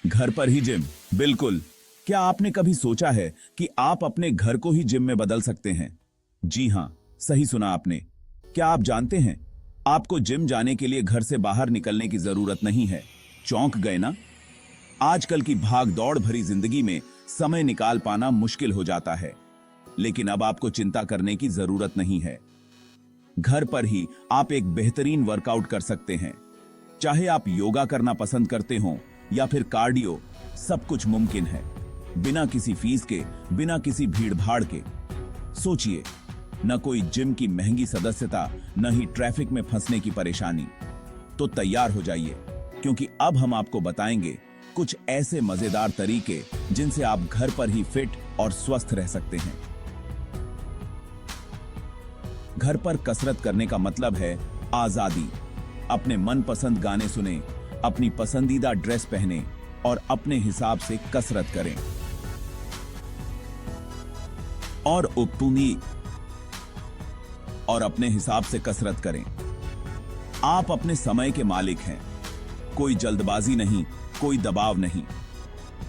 घर पर ही जिम, बिल्कुल। क्या आपने कभी सोचा है कि आप अपने घर को ही जिम में बदल सकते हैं? जी हां, सही सुना आपने। क्या आप जानते हैं, आपको जिम जाने के लिए घर से बाहर निकलने की जरूरत नहीं है। चौंक गए ना? आजकल की भाग दौड़ भरी जिंदगी में समय निकाल पाना मुश्किल हो जाता है, लेकिन अब आपको चिंता करने की जरूरत नहीं है। घर पर ही आप एक बेहतरीन वर्कआउट कर सकते हैं। चाहे आप योगा करना पसंद करते हो या फिर कार्डियो, सब कुछ मुमकिन है, बिना किसी फीस के, बिना किसी भीड़ भाड़ के। सोचिए, न कोई जिम की महंगी सदस्यता, न ही ट्रैफिक में फंसने की परेशानी। तो तैयार हो जाइए, क्योंकि अब हम आपको बताएंगे कुछ ऐसे मजेदार तरीके जिनसे आप घर पर ही फिट और स्वस्थ रह सकते हैं। घर पर कसरत करने का मतलब है आजादी। अपने मनपसंद गाने सुने, अपनी पसंदीदा ड्रेस पहने और अपने हिसाब से कसरत करें। और अपने हिसाब से कसरत करें। आप अपने समय के मालिक हैं। कोई जल्दबाजी नहीं, कोई दबाव नहीं।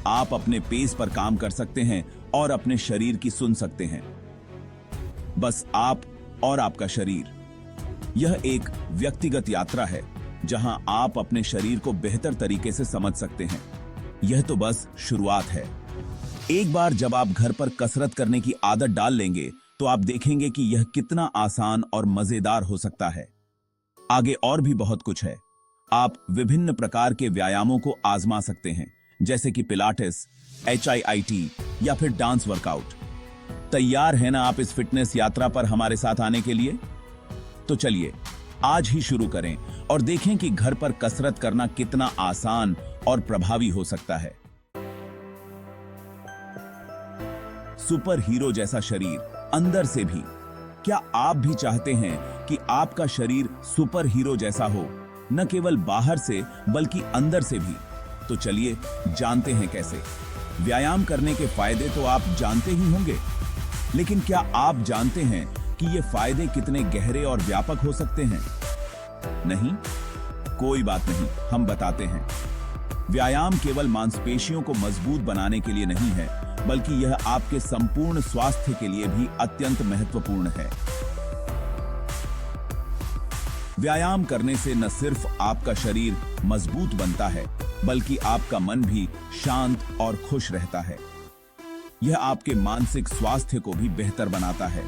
आप अपने पेस पर काम कर सकते हैं और अपने शरीर की सुन सकते हैं। बस आप और आपका शरीर। यह एक व्यक्तिगत यात्रा है, जहां आप अपने शरीर को बेहतर तरीके से समझ सकते हैं। यह तो बस शुरुआत है। एक बार जब आप घर पर कसरत करने की आदत डाल लेंगे, तो आप देखेंगे कि यह कितना आसान और मजेदार हो सकता है। आगे और भी बहुत कुछ है। आप विभिन्न प्रकार के व्यायामों को आजमा सकते हैं, जैसे कि पिलाटेस, HIIT या फिर डांस वर्कआउट। तैयार है ना आप इस फिटनेस यात्रा पर हमारे साथ आने के लिए? तो चलिए आज ही शुरू करें और देखें कि घर पर कसरत करना कितना आसान और प्रभावी हो सकता है। सुपर हीरो जैसा शरीर अंदर से भी। क्या आप भी चाहते हैं कि आपका शरीर सुपर हीरो जैसा हो, न केवल बाहर से बल्कि अंदर से भी? तो चलिए जानते हैं कैसे। व्यायाम करने के फायदे तो आप जानते ही होंगे, लेकिन क्या आप जानते हैं कि ये फायदे कितने गहरे और व्यापक हो सकते हैं? नहीं? कोई बात नहीं, हम बताते हैं। व्यायाम केवल मांसपेशियों को मजबूत बनाने के लिए नहीं है, बल्कि यह आपके संपूर्ण स्वास्थ्य के लिए भी अत्यंत महत्वपूर्ण है। व्यायाम करने से न सिर्फ आपका शरीर मजबूत बनता है, बल्कि आपका मन भी शांत और खुश रहता है। यह आपके मानसिक स्वास्थ्य को भी बेहतर बनाता है।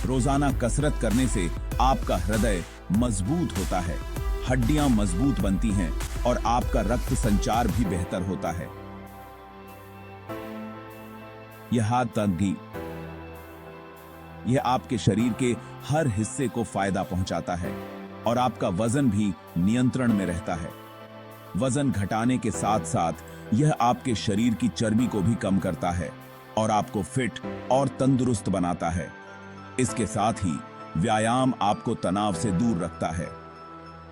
रोजाना कसरत करने से आपका हृदय मजबूत होता है, हड्डियां मजबूत बनती हैं और आपका रक्त संचार भी बेहतर होता है। यह हाथ तक भी, यह आपके शरीर के हर हिस्से को फायदा पहुंचाता है और आपका वजन भी नियंत्रण में रहता है। वजन घटाने के साथ साथ यह आपके शरीर की चर्बी को भी कम करता है और आपको फिट और तंदुरुस्त बनाता है। इसके साथ ही व्यायाम आपको तनाव से दूर रखता है।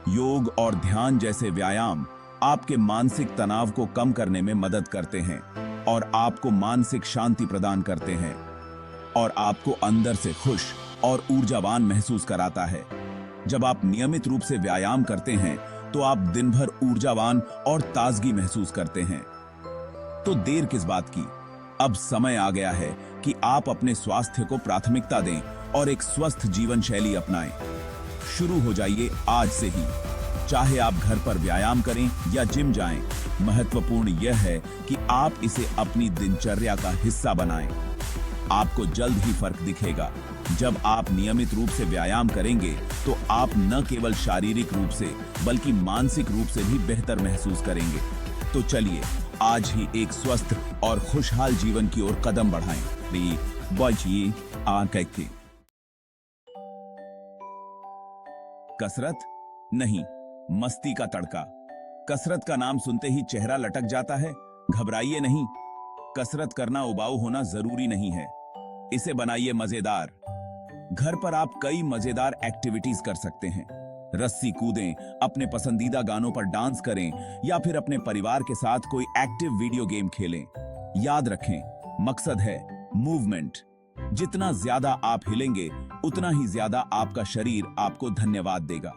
योग और ध्यान जैसे व्यायाम आपके मानसिक तनाव को कम करने में मदद करते हैं और आपको मानसिक शांति प्रदान करते हैं और आपको अंदर से खुश और ऊर्जावान महसूस कराता है। जब आप नियमित रूप से व्यायाम करते हैं, तो आप दिन भर ऊर्जावान और ताजगी महसूस करते हैं। तो देर किस बात की? अब समय आ गया है कि आप अपने स्वास्थ्य को प्राथमिकता दें और एक स्वस्थ जीवन शैली अपनाएं। शुरू हो जाइए आज से ही। चाहे आप घर पर व्यायाम करें या जिम जाएं, महत्वपूर्ण यह है कि आप इसे अपनी दिनचर्या का हिस्सा बनाएं। आपको जल्द ही फर्क दिखेगा। जब आप नियमित रूप से व्यायाम करेंगे, तो आप न केवल शारीरिक रूप से बल्कि मानसिक रूप से भी बेहतर महसूस करेंगे। तो चलिए आज ही एक स्वस्थ और खुशहाल जीवन की ओर कदम बढ़ाएं। बढ़िए आंखें। कसरत नहीं, मस्ती का तड़का। कसरत का नाम सुनते ही चेहरा लटक जाता है। घबराइए नहीं, कसरत करना उबाऊ होना जरूरी नहीं है। इसे बनाइए मजेदार। घर पर आप कई मजेदार एक्टिविटीज कर सकते हैं। रस्सी कूदें, अपने पसंदीदा गानों पर डांस करें या फिर अपने परिवार के साथ कोई एक्टिव वीडियो गेम खेलें। याद रखें, मकसद है मूवमेंट। जितना ज्यादा आप हिलेंगे, उतना ही ज्यादा आपका शरीर आपको धन्यवाद देगा।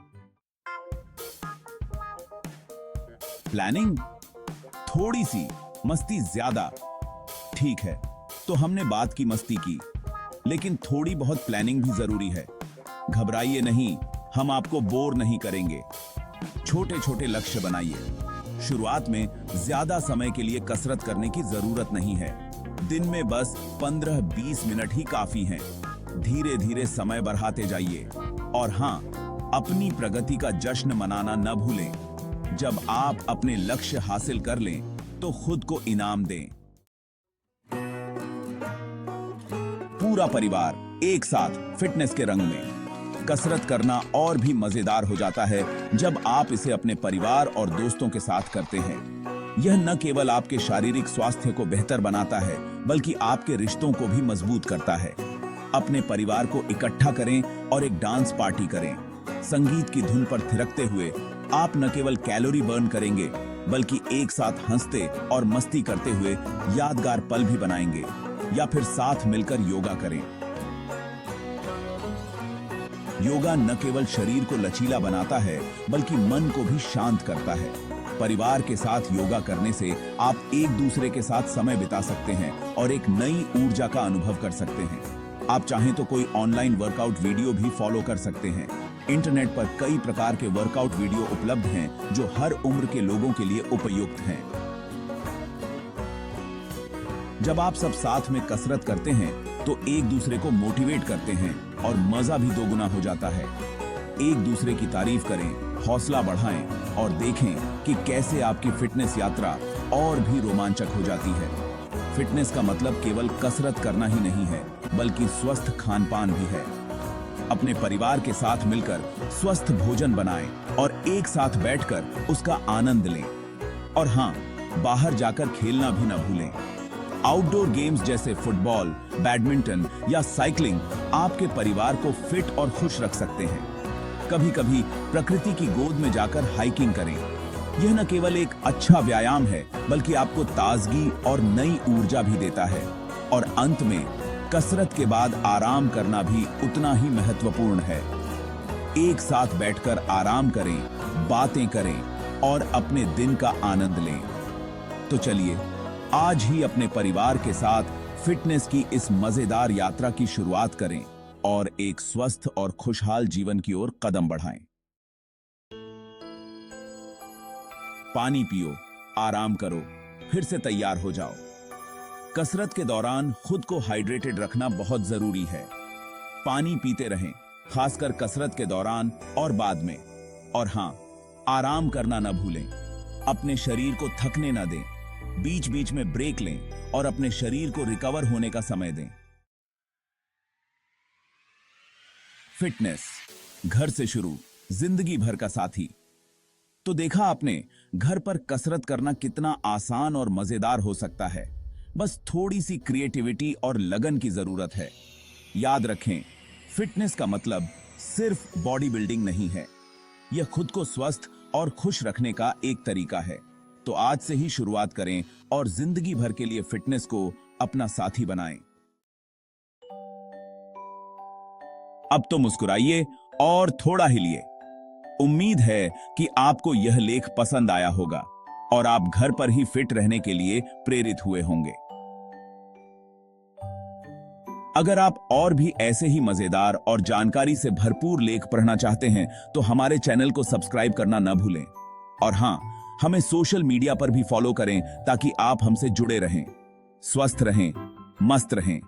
प्लानिंग थोड़ी सी मस्ती ज्यादा। ठीक है, तो हमने बात की मस्ती की, लेकिन थोड़ी बहुत प्लानिंग भी जरूरी है। घबराइए नहीं, हम आपको बोर नहीं करेंगे। छोटे छोटे लक्ष्य बनाइए। शुरुआत में ज्यादा समय के लिए कसरत करने की जरूरत नहीं है। दिन में बस 15-20 मिनट ही काफी हैं। धीरे धीरे समय बढ़ाते जाइए। और हाँ, अपनी प्रगति का जश्न मनाना न भूलें। जब आप अपने लक्ष्य हासिल कर लें तो खुद को इनाम दें। पूरा परिवार एक साथ फिटनेस के रंग में। कसरत करना और भी मजेदार हो जाता है जब आप इसे अपने परिवार और दोस्तों के साथ करते हैं। यह न केवल आपके शारीरिक स्वास्थ्य को बेहतर बनाता है, बल्कि आपके रिश्तों को भी मजबूत करता है। अपने परिवार को इकट्ठा करें और एक डांस पार्टी करें। संगीत की धुन पर थिरकते हुए आप न केवल कैलोरी बर्न करेंगे, बल्कि एक साथ हंसते और मस्ती करते हुए यादगार पल भी बनाएंगे। या फिर साथ मिलकर योगा करें। योगा न केवल शरीर को लचीला बनाता है, बल्कि मन को भी शांत करता है। परिवार के साथ योगा करने से आप एक दूसरे के साथ समय बिता सकते हैं और एक नई ऊर्जा का अनुभव कर सकते हैं। आप चाहें तो कोई ऑनलाइन वर्कआउट वीडियो भी फॉलो कर सकते हैं। इंटरनेट पर कई प्रकार के वर्कआउट वीडियो उपलब्ध हैं जो हर उम्र के लोगों के लिए उपयुक्त हैं। जब आप सब साथ में कसरत करते हैं तो एक दूसरे को मोटिवेट करते हैं और मजा भी दोगुना हो जाता है। एक दूसरे की तारीफ करें, हौसला बढ़ाएं और देखें कि कैसे आपकी फिटनेस यात्रा और भी रोमांचक हो जाती है। फिटनेस का मतलब केवल कसरत करना ही नहीं है, बल्कि स्वस्थ खान-पान भी है। अपने परिवार के साथ मिलकर स्वस्थ भोजन बनाएं और एक साथ बैठकर उसका आनंद लें। और हाँ, बाहर जाकर खेलना भी न भूलें। आउटडोर गेम्स जैसे फुटबॉल, बैडमिंटन या साइकिलिंग आपके परिवार को फिट और खुश रख सकते हैं। कभी-कभी प्रकृति की गोद में जाकर हाइकिंग करें। यह न केवल एक अच्छा व्यायाम है, बल्कि आपको ताजगी और नई ऊर्जा भी देता है। और अंत में कसरत के बाद आराम करना भी उतना ही महत्वपूर्ण है। एक साथ बैठकर आराम करें, बातें करें और अपने दिन का आनंद लें। तो चलिए आज ही अपने परिवार के साथ फिटनेस की इस मजेदार यात्रा की शुरुआत करें और एक स्वस्थ और खुशहाल जीवन की ओर कदम बढ़ाएं। पानी पियो, आराम करो, फिर से तैयार हो जाओ। कसरत के दौरान खुद को हाइड्रेटेड रखना बहुत जरूरी है। पानी पीते रहें, खासकर कसरत के दौरान और बाद में। और हाँ, आराम करना न भूलें। अपने शरीर को थकने न दें। बीच बीच में ब्रेक लें और अपने शरीर को रिकवर होने का समय दें। फिटनेस घर से शुरू, जिंदगी भर का साथी। तो देखा आपने, घर पर कसरत करना कितना आसान और मजेदार हो सकता है। बस थोड़ी सी क्रिएटिविटी और लगन की जरूरत है। याद रखें, फिटनेस का मतलब सिर्फ बॉडी बिल्डिंग नहीं है। यह खुद को स्वस्थ और खुश रखने का एक तरीका है। तो आज से ही शुरुआत करें और जिंदगी भर के लिए फिटनेस को अपना साथी बनाएं। अब तो मुस्कुराइए और थोड़ा हिलिए। उम्मीद है कि आपको यह लेख पसंद आया होगा और आप घर पर ही फिट रहने के लिए प्रेरित हुए होंगे। अगर आप और भी ऐसे ही मजेदार और जानकारी से भरपूर लेख पढ़ना चाहते हैं तो हमारे चैनल को सब्सक्राइब करना न भूलें। और हाँ, हमें सोशल मीडिया पर भी फॉलो करें ताकि आप हमसे जुड़े रहें। स्वस्थ रहें, मस्त रहें।